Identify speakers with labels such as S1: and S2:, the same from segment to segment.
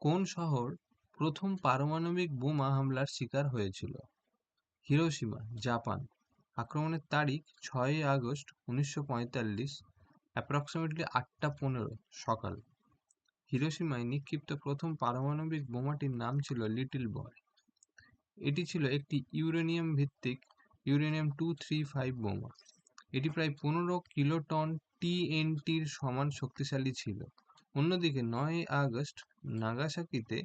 S1: কোন শহর প্রথম পারমাণবিক বোমা হামলার শিকার হয়েছিল? Hiroshima, Japan. আক্রমণের তারিখ 6ই আগস্ট 1945, অ্যাপ্রক্সিমেটলি 8:15 সকাল। হিরোশিমায় নিক্ষিপ্ত প্রথম পারমাণবিক বোমাটির নাম ছিল লিটল বয়। এটি ছিল একটি ইউরেনিয়াম ভিত্তিক ইউরেনিয়াম-235 বোমা। এটি প্রায় 15 কিলোটন টিএনটির সমান শক্তিশালী ছিল। অন্যদিকে 9ই আগস্ট নাগাসাকিতে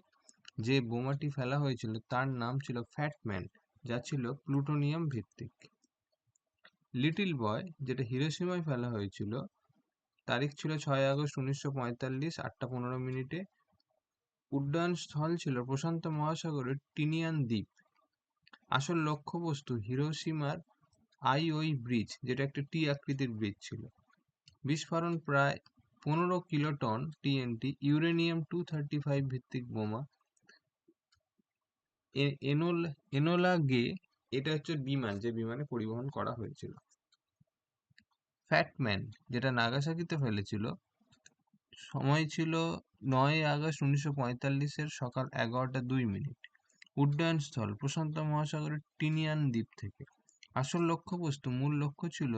S1: যে বোমাটি ফেলা হয়েছিল তার নাম ছিল ফ্যাট ম্যান, যা ছিল প্লুটোনিয়াম ভিত্তিক। লিটল বয়, যেটা হিরোশিমায় ফেলা হয়েছিল, তারিখ ছিল 6 আগস্ট 1945, 8:15। উড্ডয়ন স্থল ছিল প্রশান্ত মহাসাগরের টিনিয়ান দ্বীপ। আসল লক্ষ্যবস্তু হিরোশিমার আইওই ব্রিজ, যেটা একটি টি আকৃতির ব্রিজ ছিল। বিস্ফোরণ প্রায় 15 কিলোটন টিএনটি ইউরেনিয়াম-235 ভিত্তিক বোমা। এনোলা গে, এটা হচ্ছে বিমান, যে বিমানে পরিবহন করা হয়েছিল। ফ্যাট ম্যান, যেটা নাগাসাকিতে ফেলেছিল, সময় ছিল 9 আগস্ট 1945 সকাল 11:02। উড্ডয়ন স্থল প্রশান্ত মহাসাগরের টিনিয়ান দ্বীপ থেকে। আসল লক্ষ্যবস্তু, মূল লক্ষ্য ছিল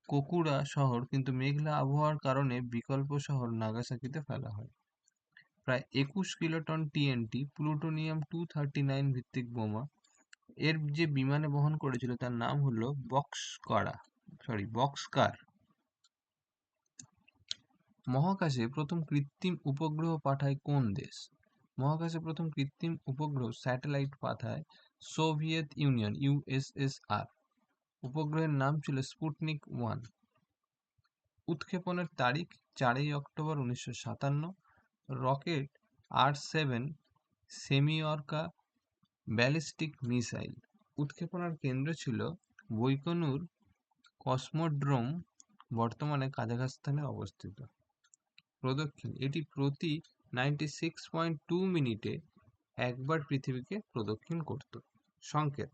S1: কোকুরা শহর, কিন্তু মেঘলা আবহাওয়ার কারণে বিকল্প শহর নাগাসাকিতে ফেলা হয়। প্রায় 21 কিলোটন টিএনটি প্লুটোনিয়াম-239 ভিত্তিক বোমা এর যে বিমানে বহন করেছিল তার নাম হলো বক্সকার। মহাকাশে প্রথম কৃত্রিম উপগ্রহ পাঠায় কোন দেশ? মহাকাশে প্রথম কৃত্রিম উপগ্রহ স্যাটেলাইট পাঠায় সোভিয়েত ইউনিয়ন, ইউএসএসআর। উপগ্রহের নাম ছিল স্পুটনিক 1। উৎক্ষেপণের তারিখ 4ই অক্টোবর 1957। Rocket R-7 Semyorka ballistic missile. উৎক্ষেপণের কেন্দ্র ছিল বৈকনুর কসমোড্রোম, বর্তমানে কাজাখস্তানে অবস্থিত। প্রদক্ষিণ, এটি প্রতি 96.2 মিনিটে একবার পৃথিবীকে প্রদক্ষিণ করত। সংকেত,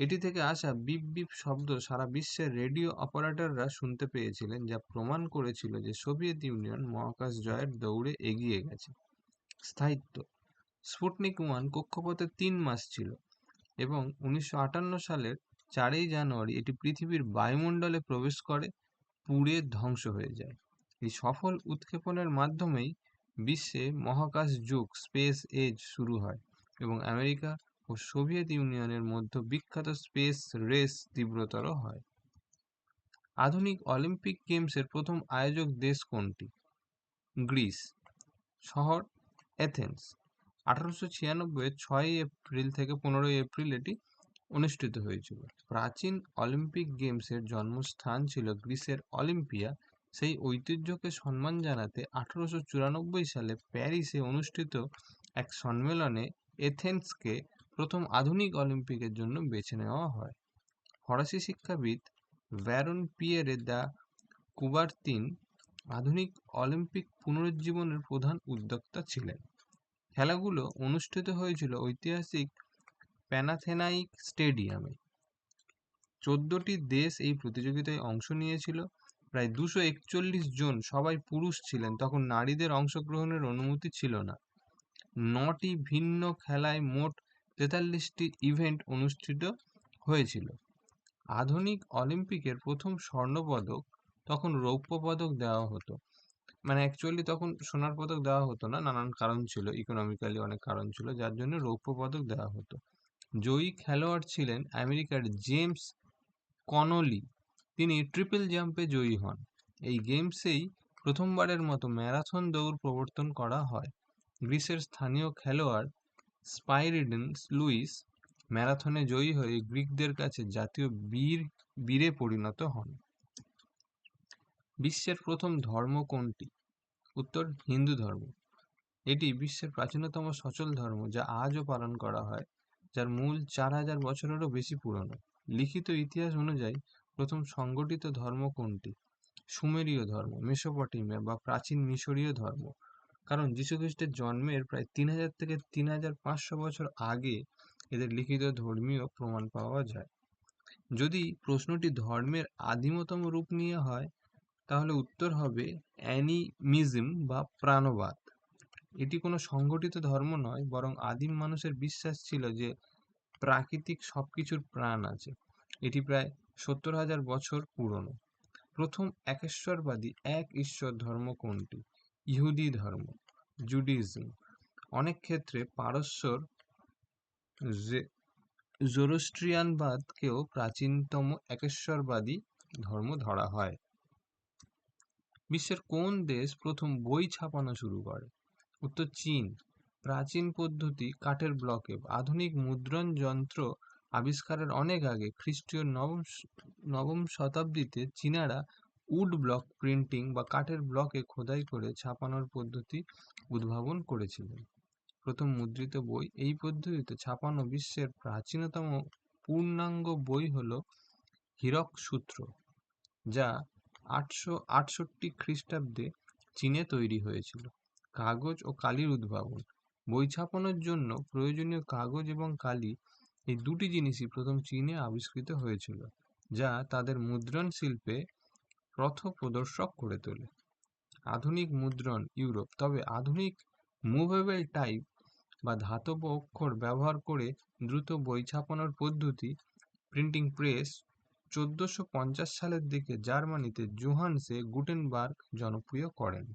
S1: এটি থেকে আসা বিপ বিপ শব্দ সারা বিশ্বের রেডিও অপারেটররা শুনতে পেয়েছিলেন, যা প্রমাণ করেছিল যে সোভিয়েত ইউনিয়ন মহাকাশ জয়ের দৌড়ে এগিয়ে গেছে। স্থায়িত্ব, স্পুটনিক 1 কক্ষপথে 3 মাস ছিল এবং 1958 সালের 4ই জানুয়ারি এটি পৃথিবীর বায়ুমণ্ডলে প্রবেশ করে পুড়ে ধ্বংস হয়ে যায়। এই সফল উৎক্ষেপণের মাধ্যমেই বিশ্বে মহাকাশ যুগ, স্পেস এজ শুরু হয় এবং আমেরিকা ও সোভিয়েত ইউনিয়নের মধ্যে বিখ্যাত স্পেস রেস তীব্রতর হয়। আধুনিক অলিম্পিক গেমসের প্রথম আয়োজক দেশ কোনটি? গ্রিস। শহর এথেন্স। 1896 6ই এপ্রিল থেকে 15ই এপ্রিল এটি অনুষ্ঠিত হয়েছিল। প্রাচীন অলিম্পিক গেমসের জন্মস্থান ছিল গ্রিসের অলিম্পিয়া। সেই ঐতিহ্যকে সম্মান জানাতে 1894 সালে প্যারিসে অনুষ্ঠিত এক সম্মেলনে এথেন্সকে প্রথম আধুনিক অলিম্পিকের জন্য বেছে নেওয়া হয়। ফরাসি শিক্ষাবিদ ব্যারন পিয়েরে দ্য কুবারতিন আধুনিক অলিম্পিক পুনরুজ্জীবনের প্রধান উদ্যোক্তা ছিলেন। খেলাগুলো অনুষ্ঠিত হয়েছিল ঐতিহাসিক প্যানাথেনাইক স্টেডিয়ামে। 14টি দেশ এই প্রতিযোগিতায় অংশ নিয়েছিল। প্রায় 241 জন, সবাই পুরুষ ছিলেন। তখন নারীদের অংশগ্রহণের অনুমতি ছিল না। 9টি ভিন্ন খেলায় মোট 43টি ইভেন্ট অনুষ্ঠিত হয়েছিল। আধুনিক অলিম্পিকের প্রথম স্বর্ণপদক, তখন রৌপ্য পদক দেওয়া হতো। মানে অ্যাকচুয়ালি তখন সোনার পদক দেওয়া হতো না, নানান কারণ ছিল, ইকোনমিক্যালি অনেক কারণ ছিল, যার জন্য রৌপ্য পদক দেওয়া হতো। জয়ী খেলোয়াড় ছিলেন আমেরিকার জেমস কনলি। তিনি ট্রিপল জাম্পে জয়ী হন। এই গেমসেই প্রথমবারের মতো ম্যারাথন দৌড় প্রবর্তন করা হয়। গ্রিসের স্থানীয় খেলোয়াড় স্পাইরিডনস লুইস ম্যারাথনে জয়ী হয়ে গ্রিকদের কাছে জাতীয় বীরে পরিণত হন। বিশ্বের প্রথম ধর্ম কোনটি? উত্তর, হিন্দু ধর্ম। এটি বিশ্বের প্রাচীনতম সচল ধর্ম, যা আজও পালন করা হয়, যার মূল 4000 বছরেরও বেশি পুরনো। লিখিত ইতিহাস অনুযায়ী প্রথম সংগঠিত ধর্ম কোনটি? সুমেরীয় ধর্ম, মেসোপটেমিয়া বা প্রাচীন মিশরীয় ধর্ম। কারণ যীশুখ্রিস্টের জন্মের প্রায় 3000 থেকে 3500 বছর আগে এদের লিখিত ধর্মীয় প্রমাণ পাওয়া যায়। যদি প্রশ্নটি ধর্মের আদিমতম রূপ নিয়ে হয়, তাহলে উত্তর হবে অ্যানিমিজম বা প্রাণবাদ। এটি কোনো সংগঠিত ধর্ম নয়, বরং আদিম মানুষের বিশ্বাস ছিল যে প্রাকৃতিক সবকিছুর প্রাণ আছে। এটি প্রায় 70,000 বছর পুরনো। প্রথম একেশ্বরবাদী এক ঈশ্বর ধর্ম কোনটি? ইহুদি ধর্ম, জুডিজম। অনেক ক্ষেত্রে পারস্যর জোরোস্ট্রিয়ানবাদকেও প্রাচীনতম একেশ্বরবাদী ধর্ম ধরা হয়। বিশ্বের কোন দেশ প্রথম বই ছাপানো শুরু করে? উত্তর চীন। প্রাচীন পদ্ধতি কাঠের ব্লকে। আধুনিক মুদ্রণ যন্ত্র আবিষ্কারের অনেক আগে খ্রিস্টীয় নবম শতাব্দীতে চীনারা উড ব্লক প্রিন্টিং বা কাঠের ব্লকে খোদাই করে ছাপানোর পদ্ধতি উদ্ভাবন করেছিলেন। প্রথম মুদ্রিত বই। এই পদ্ধতিতে ছাপানো বিশ্বের প্রাচীনতম পূর্ণাঙ্গ বই হল হীরক সূত্র, যা 868 খ্রিস্টাব্দে চীনে তৈরি হয়েছিল। কাগজ ও কালির উদ্ভাবন। বই ছাপানোর জন্য প্রয়োজনীয় কাগজ এবং কালি, এই দুটি জিনিসই প্রথম চীনে আবিষ্কৃত হয়েছিল, যা তাদের মুদ্রণ শিল্পে পথপ্রদর্শক করে তোলে। আধুনিক মুদ্রণ ইউরোপ। তবে আধুনিক মুভেবল টাইপ বা ধাতব অক্ষর ব্যবহার করে দ্রুত বই ছাপানোর পদ্ধতি প্রিন্টিং প্রেস 1450 সালের দিকে জার্মানিতে জোহানসে গুটেনবার্গ জনপ্রিয় করেন।